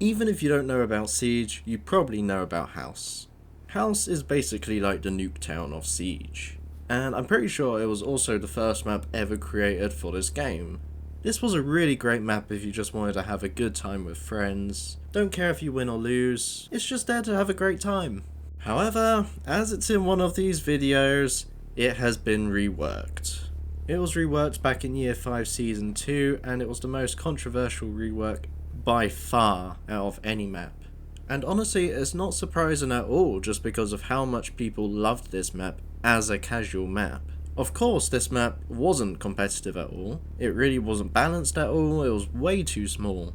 Even if you don't know about Siege, you probably know about House. House is basically like the Nuketown of Siege, and I'm pretty sure it was also the first map ever created for this game. This was a really great map if you just wanted to have a good time with friends. Don't care if you win or lose, it's just there to have a great time. However, as it's in one of these videos, it has been reworked. It was reworked back in Year 5 Season 2, and it was the most controversial rework by far out of any map. And honestly, it's not surprising at all just because of how much people loved this map as a casual map. Of course, this map wasn't competitive at all, it really wasn't balanced at all, it was way too small.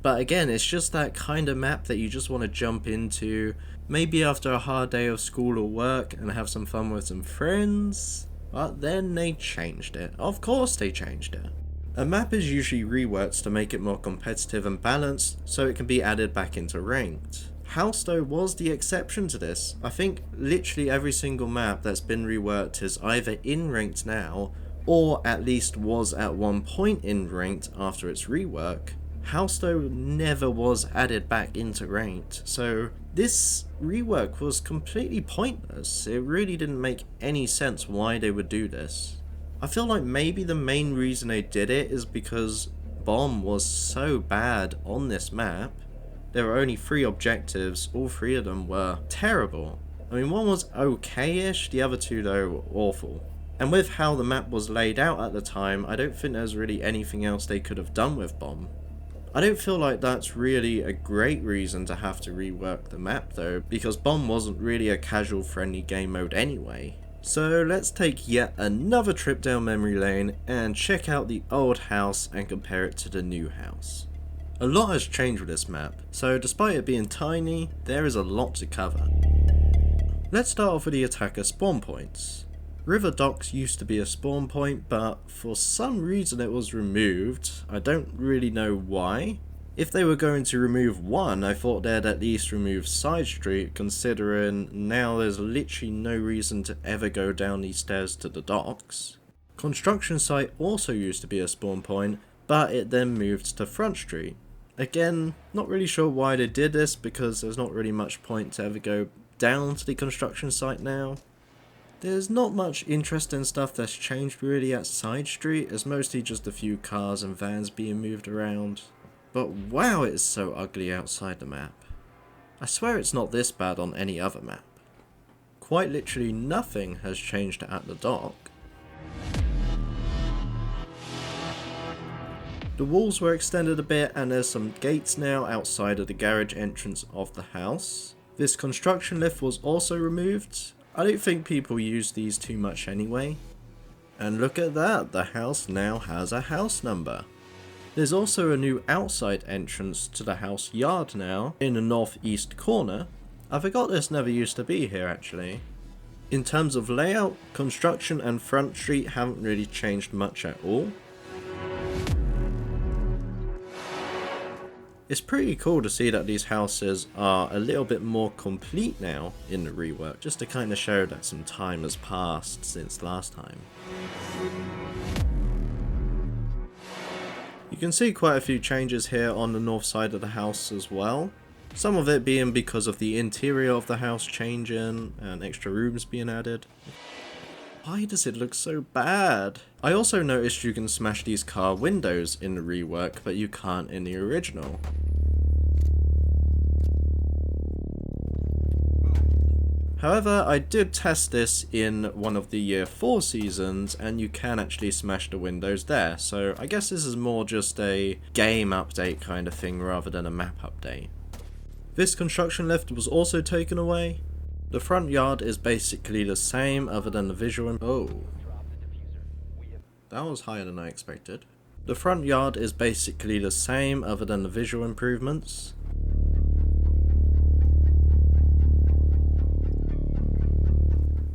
But again, it's just that kind of map that you just want to jump into, maybe after a hard day of school or work and have some fun with some friends. But then they changed it. Of course they changed it. A map is usually reworked to make it more competitive and balanced so it can be added back into ranked. House though was the exception to this. I think literally every single map that's been reworked is either in ranked now, or at least was at one point in ranked after its rework. House though never was added back into ranked, so this rework was completely pointless. It really didn't make any sense why they would do this. I feel like maybe the main reason they did it is because Bomb was so bad on this map. There were only 3 objectives, all 3 of them were terrible. I mean, one was okay-ish, the other 2 though were awful. And with how the map was laid out at the time, I don't think there's really anything else they could have done with Bomb. I don't feel like that's really a great reason to have to rework the map though, because Bomb wasn't really a casual friendly game mode anyway. So let's take yet another trip down memory lane and check out the old House and compare it to the new House. A lot has changed with this map, so despite it being tiny, there is a lot to cover. Let's start off with the attacker spawn points. River Docks used to be a spawn point, but for some reason it was removed. I don't really know why. If they were going to remove one, I thought they'd at least remove Side Street, considering now there's literally no reason to ever go down these stairs to the docks. Construction Site also used to be a spawn point, but it then moved to Front Street. Again, not really sure why they did this, because there's not really much point to ever go down to the construction site now. There's not much interesting stuff that's changed really at Side Street, it's mostly just a few cars and vans being moved around. But wow, it is so ugly outside the map. I swear it's not this bad on any other map. Quite literally nothing has changed at the dock. The walls were extended a bit and there's some gates now outside of the garage entrance of the house. This construction lift was also removed. I don't think people use these too much anyway. And look at that, the house now has a house number. There's also a new outside entrance to the house yard now, in the northeast corner. I forgot this never used to be here actually. In terms of layout, construction and Front Street haven't really changed much at all. It's pretty cool to see that these houses are a little bit more complete now in the rework, just to kind of show that some time has passed since last time. You can see quite a few changes here on the north side of the house as well. Some of it being because of the interior of the house changing and extra rooms being added. Why does it look so bad? I also noticed you can smash these car windows in the rework, but you can't in the original. However, I did test this in one of the Year 4 seasons, and you can actually smash the windows there, so I guess this is more just a game update kind of thing rather than a map update. This construction lift was also taken away. The front yard is basically the same other than the visual that was higher than I expected. The front yard is basically the same other than the visual improvements.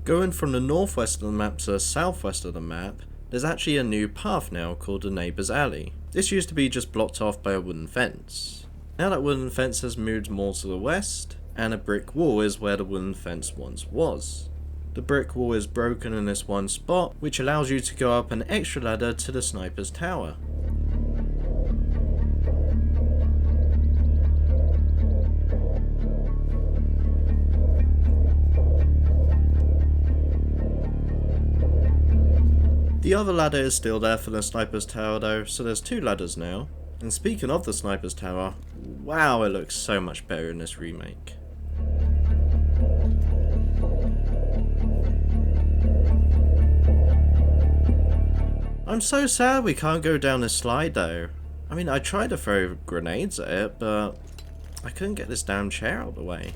Going from the northwest of the map to the southwest of the map, there's actually a new path now called the Neighbour's Alley. This used to be just blocked off by a wooden fence. Now that wooden fence has moved more to the west, and a brick wall is where the wooden fence once was. The brick wall is broken in this one spot, which allows you to go up an extra ladder to the sniper's tower. The other ladder is still there for the sniper's tower though, so there's 2 ladders now. And speaking of the sniper's tower, wow, it looks so much better in this remake. I'm so sad we can't go down this slide though. I mean, I tried to throw grenades at it, but I couldn't get this damn chair out of the way.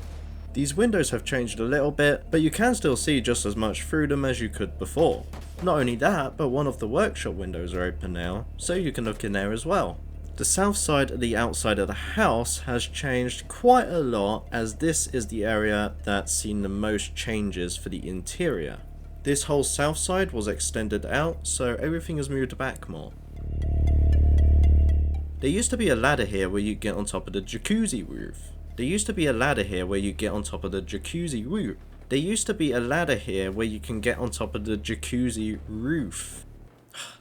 These windows have changed a little bit, but you can still see just as much through them as you could before. Not only that, but one of the workshop windows are open now, so you can look in there as well. The south side of the outside of the house has changed quite a lot, as this is the area that's seen the most changes for the interior. This whole south side was extended out, so everything has moved back more. There used to be a ladder here where you get on top of the jacuzzi roof. There used to be a ladder here where you get on top of the jacuzzi roof. There used to be a ladder here where you can get on top of the jacuzzi roof.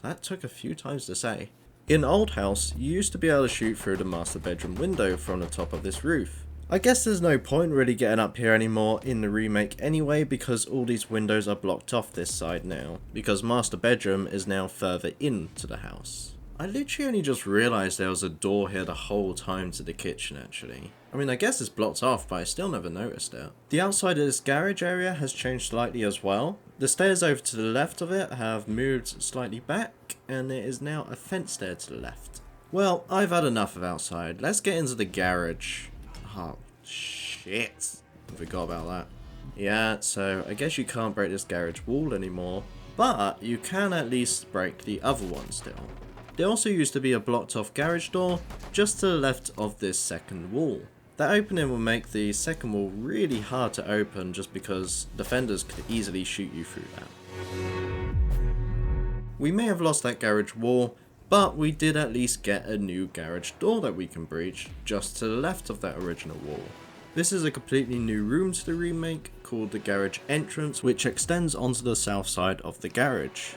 That took a few times to say. In Old House, you used to be able to shoot through the master bedroom window from the top of this roof. I guess there's no point really getting up here anymore in the remake anyway, because all these windows are blocked off this side now, because master bedroom is now further into the house. I literally only just realised there was a door here the whole time to the kitchen actually. I mean, I guess it's blocked off, but I still never noticed it. The outside of this garage area has changed slightly as well. The stairs over to the left of it have moved slightly back, and there is now a fence stair to the left. Well, I've had enough of outside. Let's get into the garage. Oh, shit. I forgot about that. Yeah, so I guess you can't break this garage wall anymore, but you can at least break the other one still. There also used to be a blocked off garage door just to the left of this second wall. That opening will make the second wall really hard to open just because defenders could easily shoot you through that. We may have lost that garage wall, but we did at least get a new garage door that we can breach just to the left of that original wall. This is a completely new room to the remake called the garage entrance, which extends onto the south side of the garage.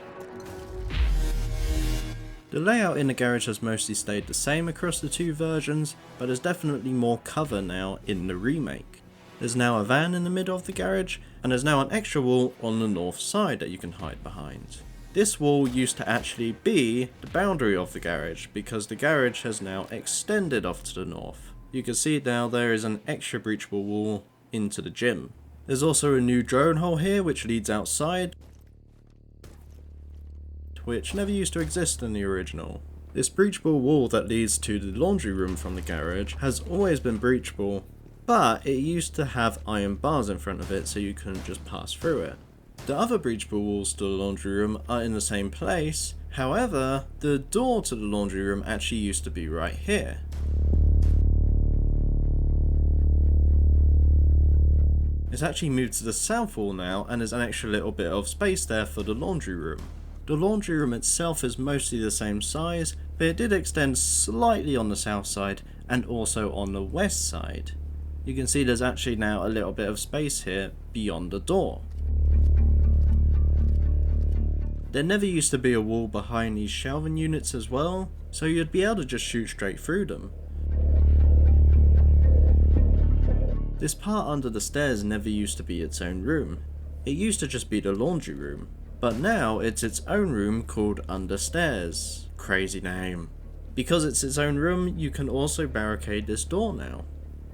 The layout in the garage has mostly stayed the same across the 2 versions, but there's definitely more cover now in the remake. There's now a van in the middle of the garage, and there's now an extra wall on the north side that you can hide behind. This wall used to actually be the boundary of the garage, because the garage has now extended off to the north. You can see now there is an extra breachable wall into the gym. There's also a new drone hole here which leads outside, which never used to exist in the original. This breachable wall that leads to the laundry room from the garage has always been breachable, but it used to have iron bars in front of it so you couldn't just pass through it. The other breachable walls to the laundry room are in the same place, however, the door to the laundry room actually used to be right here. It's actually moved to the south wall now, and there's an extra little bit of space there for the laundry room. The laundry room itself is mostly the same size, but it did extend slightly on the south side and also on the west side. You can see there's actually now a little bit of space here beyond the door. There never used to be a wall behind these shelving units as well, so you'd be able to just shoot straight through them. This part under the stairs never used to be its own room. It used to just be the laundry room. But now it's its own room called Understairs. Crazy name. Because it's its own room, you can also barricade this door now.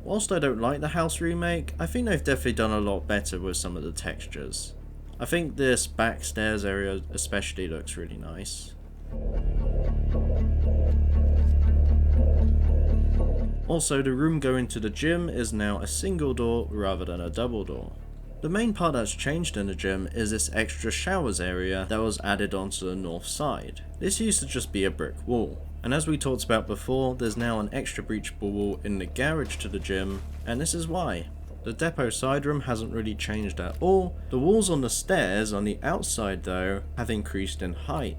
Whilst I don't like the house remake, I think they've definitely done a lot better with some of the textures. I think this back stairs area especially looks really nice. Also, the room going to the gym is now a single door rather than a double door. The main part that's changed in the gym is this extra showers area that was added onto the north side. This used to just be a brick wall, and as we talked about before, there's now an extra breachable wall in the garage to the gym, and this is why. The depot side room hasn't really changed at all. The walls on the stairs on the outside though have increased in height.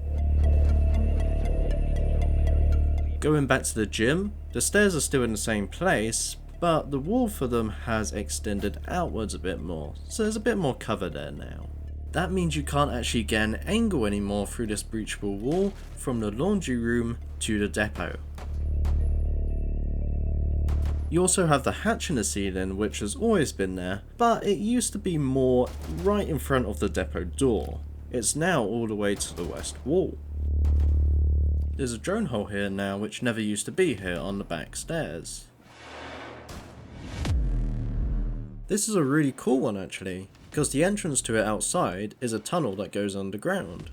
Going back to the gym, the stairs are still in the same place, but the wall for them has extended outwards a bit more, so there's a bit more cover there now. That means you can't actually get an angle anymore through this breachable wall from the laundry room to the depot. You also have the hatch in the ceiling, which has always been there, but it used to be more right in front of the depot door. It's now all the way to the west wall. There's a drone hole here now which never used to be here on the back stairs. This is a really cool one actually, because the entrance to it outside is a tunnel that goes underground.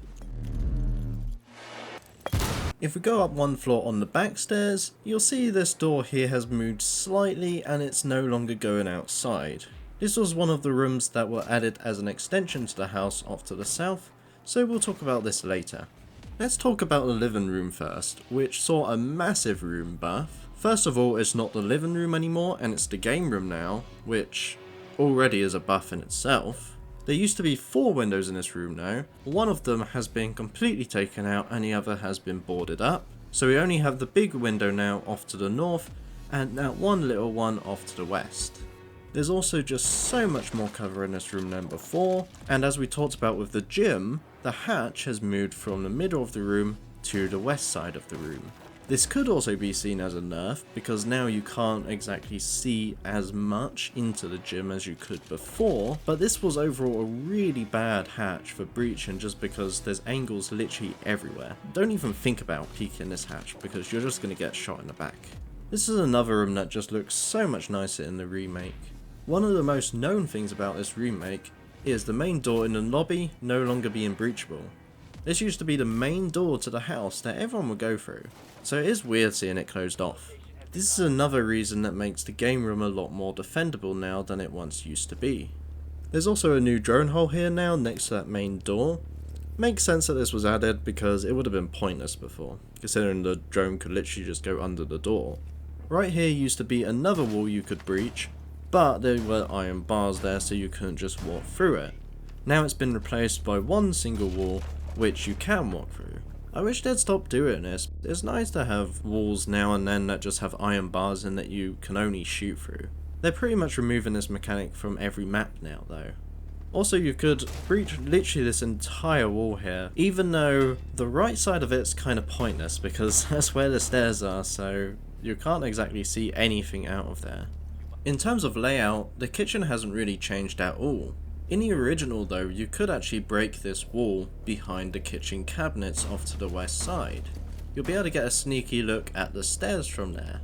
If we go up one floor on the back stairs, you'll see this door here has moved slightly and it's no longer going outside. This was one of the rooms that were added as an extension to the house off to the south, so we'll talk about this later. Let's talk about the living room first, which saw a massive room buff. First of all, it's not the living room anymore and it's the game room now, which already is a buff in itself. There used to be 4 windows in this room now. One of them has been completely taken out and the other has been boarded up. So we only have the big window now off to the north and that one little one off to the west. There's also just so much more cover in this room than before, and as we talked about with the gym, the hatch has moved from the middle of the room to the west side of the room. This could also be seen as a nerf, because now you can't exactly see as much into the gym as you could before, but this was overall a really bad hatch for breaching just because there's angles literally everywhere. Don't even think about peeking this hatch because you're just going to get shot in the back. This is another room that just looks so much nicer in the remake. One of the most known things about this remake is the main door in the lobby no longer being breachable. This used to be the main door to the house that everyone would go through, so it is weird seeing it closed off. This is another reason that makes the game room a lot more defendable now than it once used to be. There's also a new drone hole here now next to that main door. Makes sense that this was added because it would have been pointless before, considering the drone could literally just go under the door. Right here used to be another wall you could breach, but there were iron bars there so you couldn't just walk through it. Now it's been replaced by one single wall which you can walk through. I wish they'd stop doing this. It's nice to have walls now and then that just have iron bars and that you can only shoot through. They're pretty much removing this mechanic from every map now though. Also you could breach literally this entire wall here, even though the right side of it's kind of pointless because that's where the stairs are, so you can't exactly see anything out of there. In terms of layout, the kitchen hasn't really changed at all. In the original though, you could actually break this wall behind the kitchen cabinets off to the west side. You'll be able to get a sneaky look at the stairs from there.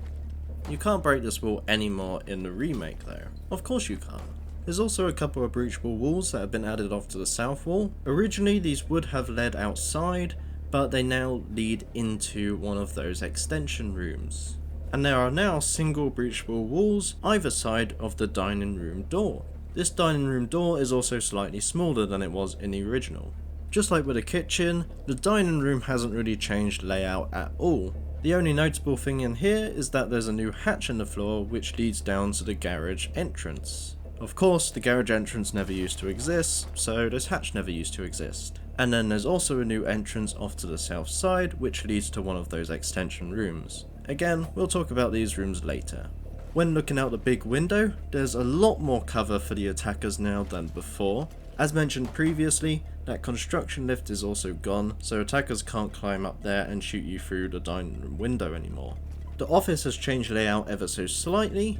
You can't break this wall anymore in the remake though. Of course you can't. There's also a couple of breachable walls that have been added off to the south wall. Originally these would have led outside, but they now lead into one of those extension rooms. And there are now single breachable walls either side of the dining room door. This dining room door is also slightly smaller than it was in the original. Just like with the kitchen, the dining room hasn't really changed layout at all. The only notable thing in here is that there's a new hatch in the floor which leads down to the garage entrance. Of course, the garage entrance never used to exist, so this hatch never used to exist. And then there's also a new entrance off to the south side which leads to one of those extension rooms. Again, we'll talk about these rooms later. When looking out the big window, there's a lot more cover for the attackers now than before. As mentioned previously, that construction lift is also gone, so attackers can't climb up there and shoot you through the dining room window anymore. The office has changed layout ever so slightly.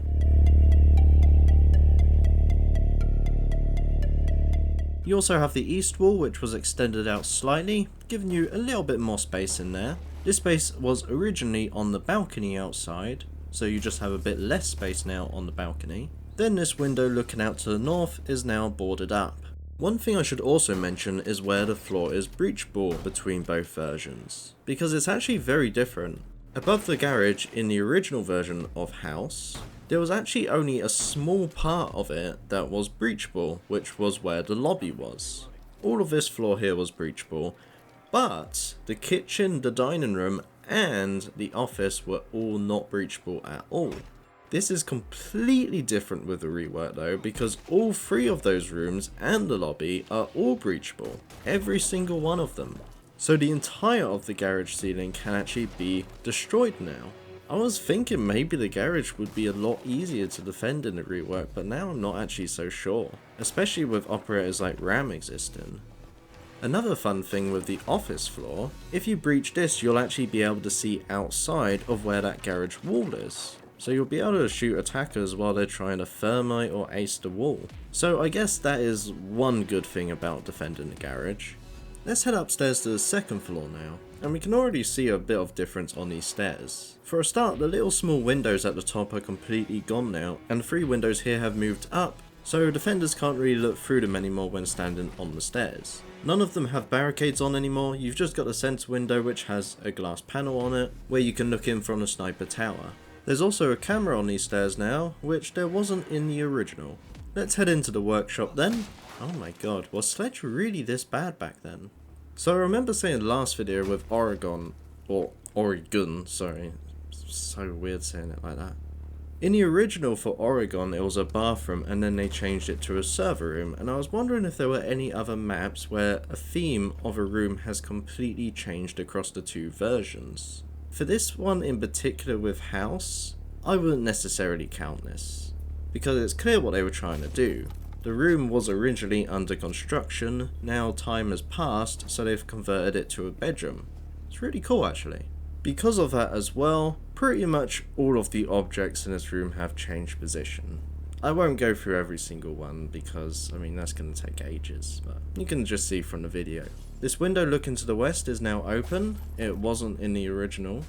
You also have the east wall which was extended out slightly, giving you a little bit more space in there. This space was originally on the balcony outside, so you just have a bit less space now on the balcony. Then this window looking out to the north is now boarded up. One thing I should also mention is where the floor is breachable between both versions, because it's actually very different. Above the garage in the original version of House, there was actually only a small part of it that was breachable, which was where the lobby was. All of this floor here was breachable, but the kitchen, the dining room, and the office were all not breachable at all. This is completely different with the rework though, because all 3 of those rooms and the lobby are all breachable. Every single one of them. So the entire of the garage ceiling can actually be destroyed now. I was thinking maybe the garage would be a lot easier to defend in the rework, but now I'm not actually so sure. Especially with operators like RAM existing. Another fun thing with the office floor, if you breach this you'll actually be able to see outside of where that garage wall is. So you'll be able to shoot attackers while they're trying to thermite or ace the wall. So I guess that is one good thing about defending the garage. Let's head upstairs to the second floor now, and we can already see a bit of difference on these stairs. For a start, the little small windows at the top are completely gone now, and the 3 windows here have moved up, so defenders can't really look through them anymore when standing on the stairs. None of them have barricades on anymore, you've just got the centre window which has a glass panel on it, where you can look in from the sniper tower. There's also a camera on these stairs now, which there wasn't in the original. Let's head into the workshop then. Oh my god, was Sledge really this bad back then? So I remember saying last video with Oregon, sorry, so weird saying it like that. In the original for Oregon it was a bathroom and then they changed it to a server room, and I was wondering if there were any other maps where a theme of a room has completely changed across the 2 versions. For this one in particular with House, I wouldn't necessarily count this, because it's clear what they were trying to do. The room was originally under construction, now time has passed, so they've converted it to a bedroom. It's really cool actually. Because of that as well, pretty much all of the objects in this room have changed position. I won't go through every single one because, I mean, that's going to take ages, but you can just see from the video. This window looking to the west is now open, it wasn't in the original,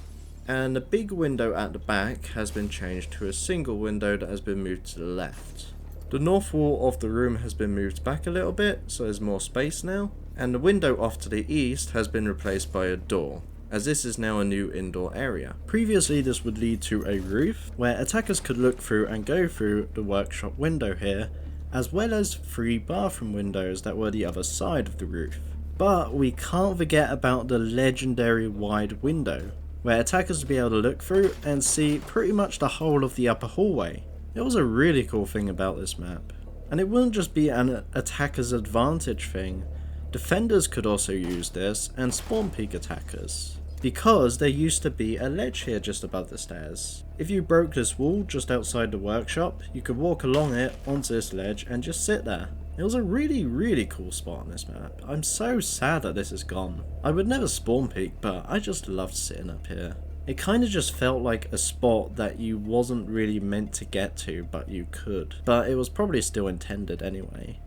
and the big window at the back has been changed to a single window that has been moved to the left. The north wall of the room has been moved back a little bit, so there's more space now, and the window off to the east has been replaced by a door, as this is now a new indoor area. Previously this would lead to a roof, where attackers could look through and go through the workshop window here, as well as 3 bathroom windows that were the other side of the roof. But we can't forget about the legendary wide window, where attackers would be able to look through and see pretty much the whole of the upper hallway. It was a really cool thing about this map, and it wouldn't just be an attacker's advantage thing. Defenders could also use this, and spawn peek attackers, because there used to be a ledge here just above the stairs. If you broke this wall just outside the workshop, you could walk along it onto this ledge and just sit there. It was a really cool spot on this map. I'm so sad that this is gone. I would never spawn peek, but I just loved sitting up here. It kind of just felt like a spot that you wasn't really meant to get to, but you could. But it was probably still intended anyway.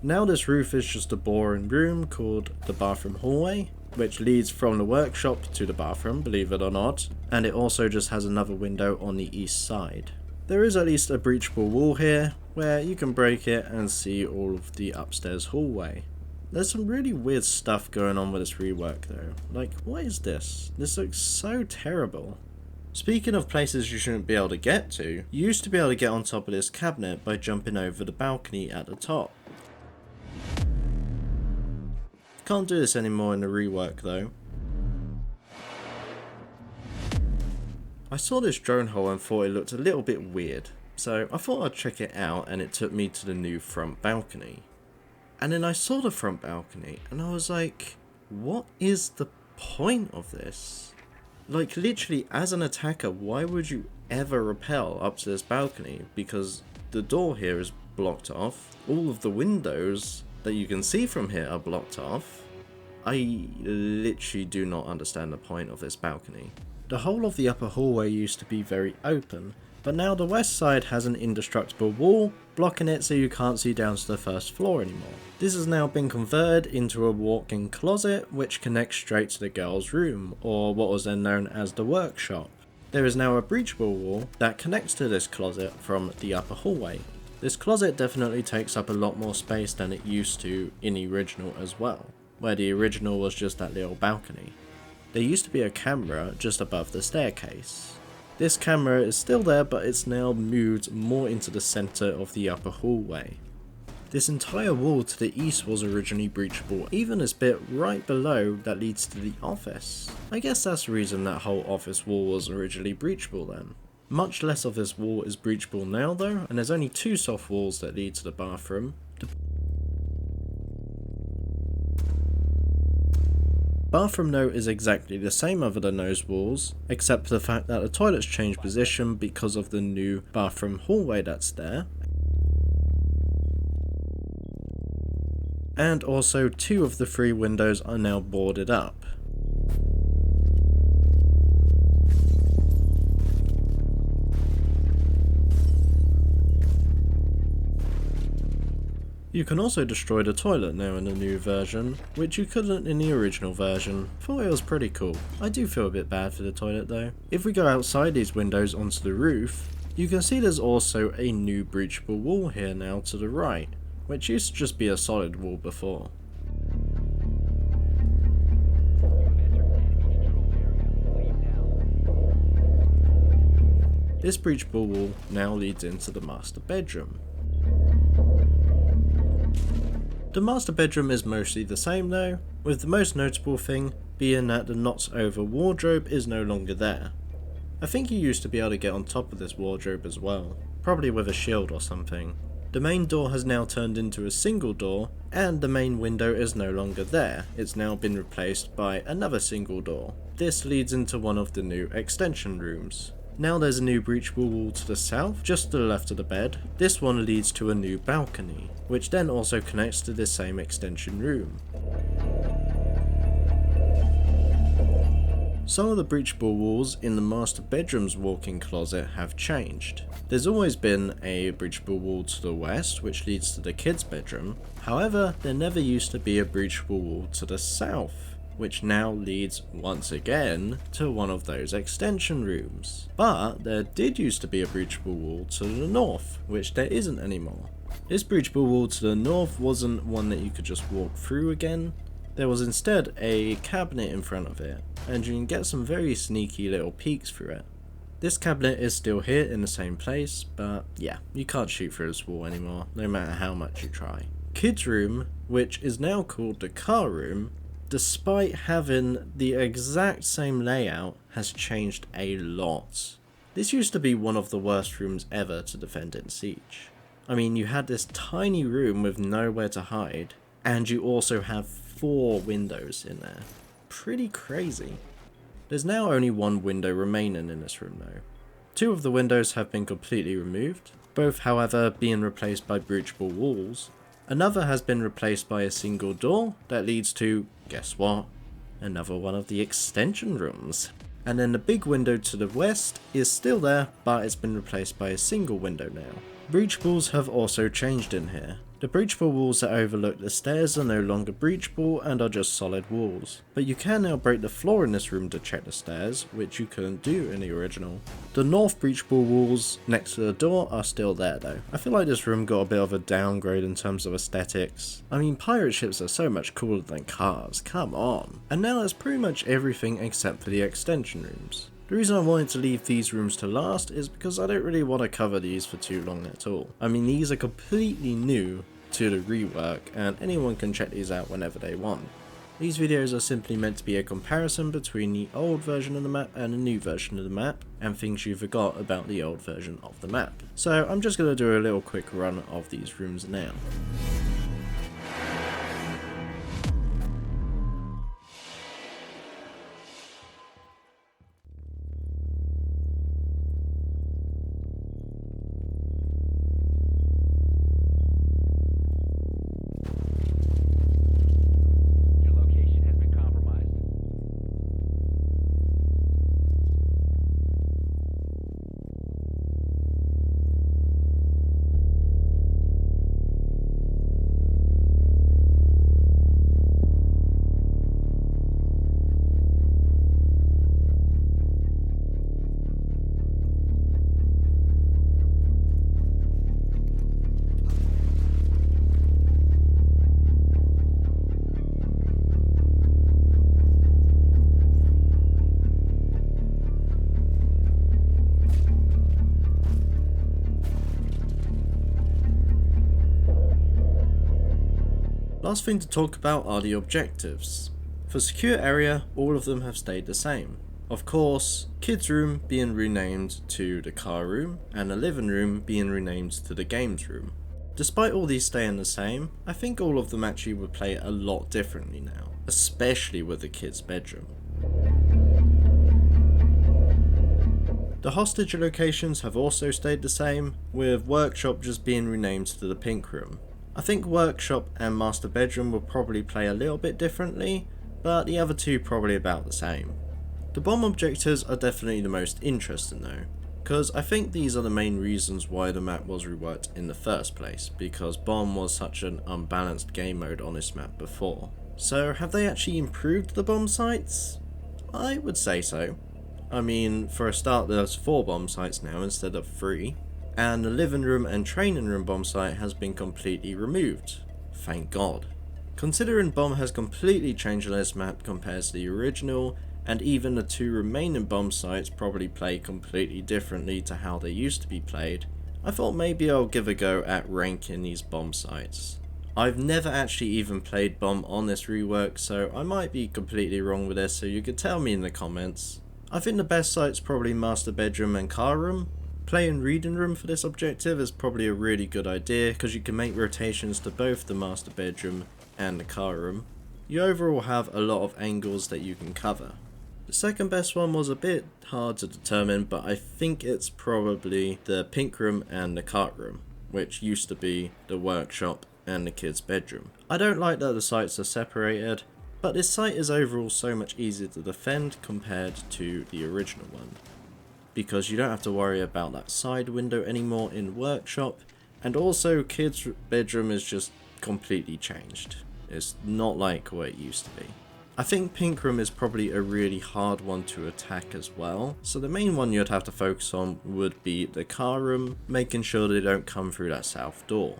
Now this roof is just a boring room called the bathroom hallway, which leads from the workshop to the bathroom, believe it or not, and it also just has another window on the east side. There is at least a breachable wall here, where you can break it and see all of the upstairs hallway. There's some really weird stuff going on with this rework though. Like, what is this? This looks so terrible. Speaking of places you shouldn't be able to get to, you used to be able to get on top of this cabinet by jumping over the balcony at the top. Can't do this anymore in the rework though. I saw this drone hole and thought it looked a little bit weird, so I thought I'd check it out, and it took me to the new front balcony. And then I saw the front balcony and I was like, what is the point of this? Like, literally, as an attacker, why would you ever rappel up to this balcony? Because the door here is blocked off, all of the windows that you can see from here are blocked off. I literally do not understand the point of this balcony. The whole of the upper hallway used to be very open, but now the west side has an indestructible wall blocking it so you can't see down to the first floor anymore. This has now been converted into a walk-in closet which connects straight to the girls' room, or what was then known as the workshop. There is now a breachable wall that connects to this closet from the upper hallway. This closet definitely takes up a lot more space than it used to in the original as well, where the original was just that little balcony. There used to be a camera just above the staircase. This camera is still there, but it's now moved more into the centre of the upper hallway. This entire wall to the east was originally breachable, even this bit right below that leads to the office. I guess that's the reason that whole office wall was originally breachable then. Much less of this wall is breachable now though, and there's only 2 soft walls that lead to the bathroom. Bathroom note is exactly the same other than those walls, except for the fact that the toilets changed position because of the new bathroom hallway that's there. And also 2 of the 3 windows are now boarded up. You can also destroy the toilet now in the new version, which you couldn't in the original version. Thought it was pretty cool. I do feel a bit bad for the toilet though. If we go outside these windows onto the roof, you can see there's also a new breachable wall here now to the right, which used to just be a solid wall before. This breachable wall now leads into the master bedroom. The master bedroom is mostly the same though, with the most notable thing being that the knots over wardrobe is no longer there. I think you used to be able to get on top of this wardrobe as well, probably with a shield or something. The main door has now turned into a single door, and the main window is no longer there, it's now been replaced by another single door. This leads into one of the new extension rooms. Now there's a new breachable wall to the south, just to the left of the bed. This one leads to a new balcony, which then also connects to this same extension room. Some of the breachable walls in the master bedroom's walk-in closet have changed. There's always been a breachable wall to the west, which leads to the kids' bedroom. However, there never used to be a breachable wall to the south, which now leads once again to one of those extension rooms. But there did used to be a breachable wall to the north, which there isn't anymore. This breachable wall to the north wasn't one that you could just walk through again. There was instead a cabinet in front of it, and you can get some very sneaky little peeks through it. This cabinet is still here in the same place, but yeah, you can't shoot through this wall anymore, no matter how much you try. Kids' room, which is now called the car room, despite having the exact same layout, has changed a lot. This used to be one of the worst rooms ever to defend in Siege. I mean, you had this tiny room with nowhere to hide, and you also have 4 windows in there. Pretty crazy. There's now only one window remaining in this room though. 2 of the windows have been completely removed, both however being replaced by breachable walls. Another has been replaced by a single door that leads to, guess what, another one of the extension rooms. And then the big window to the west is still there, but it's been replaced by a single window now. Breachables have also changed in here. The breachable walls that overlook the stairs are no longer breachable and are just solid walls, but you can now break the floor in this room to check the stairs, which you couldn't do in the original. The north breachable walls next to the door are still there though. I feel like this room got a bit of a downgrade in terms of aesthetics. I mean, pirate ships are so much cooler than cars, come on. And now that's pretty much everything except for the extension rooms. The reason I wanted to leave these rooms to last is because I don't really want to cover these for too long at all. I mean, these are completely new to the rework and anyone can check these out whenever they want. These videos are simply meant to be a comparison between the old version of the map and the new version of the map, and things you forgot about the old version of the map. So I'm just going to do a little quick run of these rooms now. Last thing to talk about are the objectives. For secure area, all of them have stayed the same. Of course, kids room being renamed to the car room, and the living room being renamed to the games room. Despite all these staying the same, I think all of them actually would play a lot differently now, especially with the kids' bedroom. The hostage locations have also stayed the same, with workshop just being renamed to the pink room. I think workshop and master bedroom will probably play a little bit differently, but the other two probably about the same. The bomb objectives are definitely the most interesting though, because I think these are the main reasons why the map was reworked in the first place, because bomb was such an unbalanced game mode on this map before. So have they actually improved the bomb sites? I would say so. I mean, for a start there's 4 bomb sites now instead of 3, and the living room and training room bomb site has been completely removed. Thank God. Considering bomb has completely changed on this map compared to the original, and even the 2 remaining bomb sites probably play completely differently to how they used to be played, I thought maybe I'll give a go at ranking these bomb sites. I've never actually even played bomb on this rework, so I might be completely wrong with this, so you could tell me in the comments. I think the best site's probably master bedroom and car room. Playing reading room for this objective is probably a really good idea, because you can make rotations to both the master bedroom and the car room. You overall have a lot of angles that you can cover. The second best one was a bit hard to determine, but I think it's probably the pink room and the cart room, which used to be the workshop and the kids' bedroom. I don't like that the sites are separated, but this site is overall so much easier to defend compared to the original one, because you don't have to worry about that side window anymore in workshop, and also kids' bedroom is just completely changed. It's not like what it used to be. I think pink room is probably a really hard one to attack as well, so the main one you'd have to focus on would be the car room, making sure they don't come through that south door.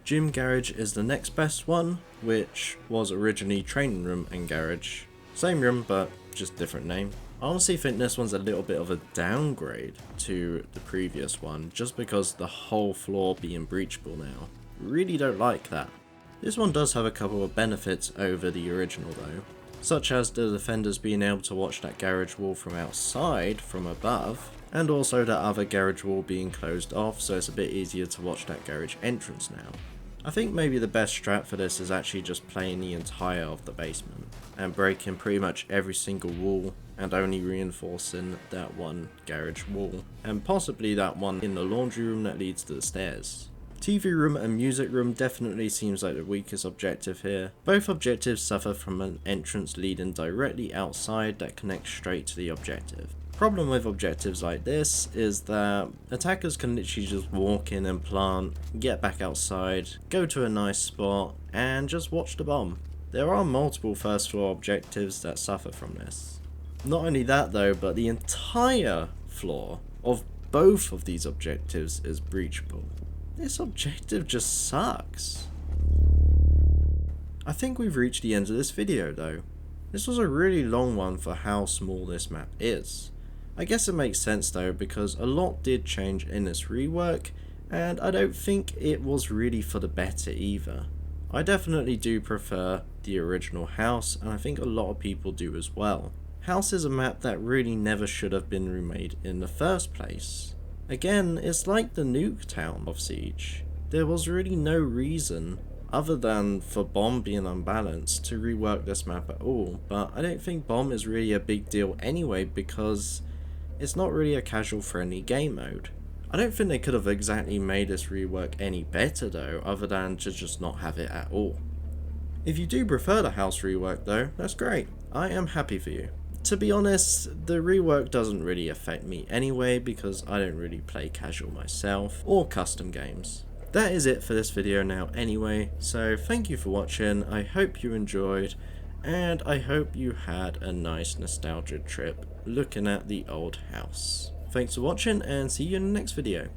Gym garage is the next best one, which was originally training room and garage. Same room but just different name. I honestly think this one's a little bit of a downgrade to the previous one, just because the whole floor being breachable now. Really don't like that. This one does have a couple of benefits over the original though, such as the defenders being able to watch that garage wall from outside from above, and also the other garage wall being closed off, so it's a bit easier to watch that garage entrance now. I think maybe the best strat for this is actually just playing the entire of the basement and breaking pretty much every single wall and only reinforcing that one garage wall, and possibly that one in the laundry room that leads to the stairs. TV room and music room definitely seems like the weakest objective here. Both objectives suffer from an entrance leading directly outside that connects straight to the objective. Problem with objectives like this is that attackers can literally just walk in and plant, get back outside, go to a nice spot, and just watch the bomb. There are multiple first floor objectives that suffer from this. Not only that though, but the entire floor of both of these objectives is breachable. This objective just sucks. I think we've reached the end of this video though. This was a really long one for how small this map is. I guess it makes sense though, because a lot did change in this rework, and I don't think it was really for the better either. I definitely do prefer the original House, and I think a lot of people do as well. House is a map that really never should have been remade in the first place. Again, it's like the nuke town of Siege. There was really no reason, other than for bomb being unbalanced, to rework this map at all, but I don't think bomb is really a big deal anyway, because it's not really a casual friendly game mode. I don't think they could have exactly made this rework any better though, other than to just not have it at all. If you do prefer the House rework though, that's great. I am happy for you. To be honest, the rework doesn't really affect me anyway, because I don't really play casual myself or custom games. That is it for this video now anyway, so thank you for watching, I hope you enjoyed, and I hope you had a nice nostalgia trip looking at the old house. Thanks for watching, and see you in the next video.